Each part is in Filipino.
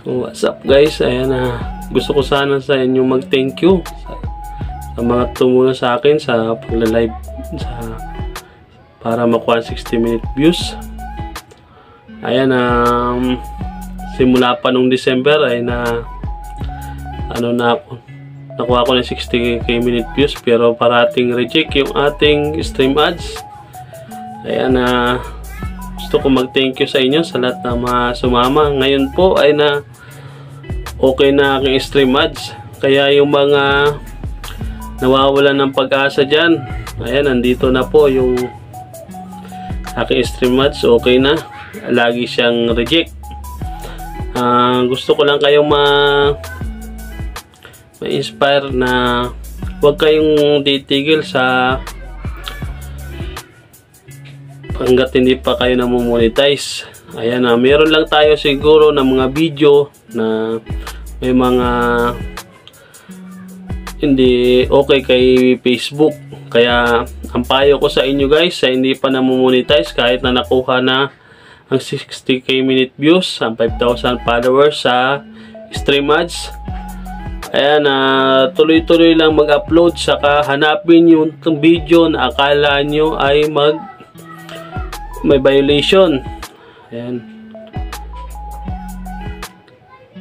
What's up guys, ayan na. Gusto ko sana sa inyo mag-thank you sa mga tumulong sa akin sa pagla-live para makuha 60-minute views. Ayan, simula pa nung December ay nakuha ko na 60k minute views, pero parating reject yung ating stream ads. Ayan, gusto ko mag-thank you sa inyo sa lahat na sumama. Ngayon po ay okay na aking stream ads. Kaya yung mga nawawalan ng pag-asa dyan, ayan, nandito na po yung aking stream ads. Okay na. Lagi siyang reject. Gusto ko lang kayong ma-inspire na huwag kayong titigil sa hanggat hindi pa kayo namomonetize. Ayan, meron lang tayo siguro ng mga video na may mga hindi okay kay Facebook. Kaya ang payo ko sa inyo guys, sa hindi pa namomonetize, kahit na nakuha na ang 60k minute views, ang 5,000 followers sa stream ads, ayan, tuloy-tuloy lang mag-upload, saka hanapin yung video na akala nyo ay may violation. Ayan,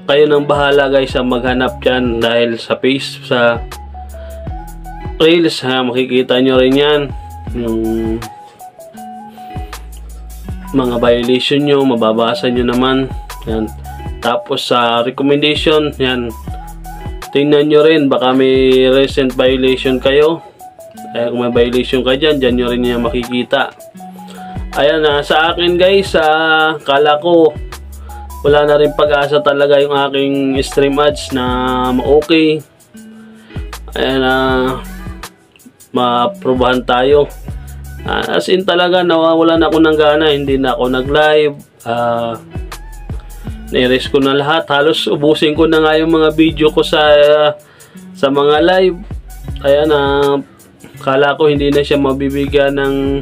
kayo nang bahala guys ang maghanap dyan, dahil sa Reels makikita nyo rin yan yung mga violation nyo, mababasa nyo naman yan. Tapos sa recommendation yan, tingnan nyo rin, baka may recent violation kayo. Kung may violation ka dyan nyo rin yan makikita. Ayan, sa akin guys, kala ko wala na rin pag-asa talaga yung aking stream ads na okay. Ayan, ma-aprobahan tayo. As in talaga nawawalan ako ng gana, hindi na ako nag-live. Na-erase ko na lahat, halos ubusin ko na nga yung mga video ko sa mga live. Ayan, kala ko hindi na siya mabibigyan ng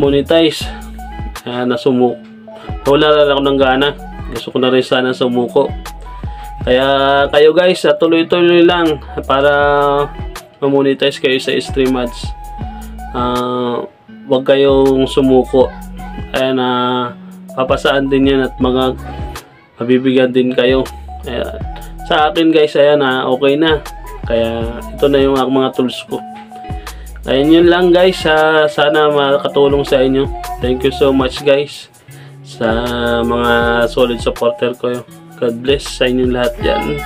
monetize. Wala na ako ng gana. Gusto ko na rin sana sumuko. Kaya kayo guys, tuloy-tuloy lang para ma-monetize kayo sa stream ads. Huwag kayong sumuko. Ayan, papasaan din yan at mabibigyan din kayo. Ayan, sa akin guys, ayan, okay na. Kaya ito na yung mga tools ko. Ayan, yun lang guys. Sana makatulong sa inyo. Thank you so much guys sa mga solid supporter ko. God bless sa inyong lahat dyan.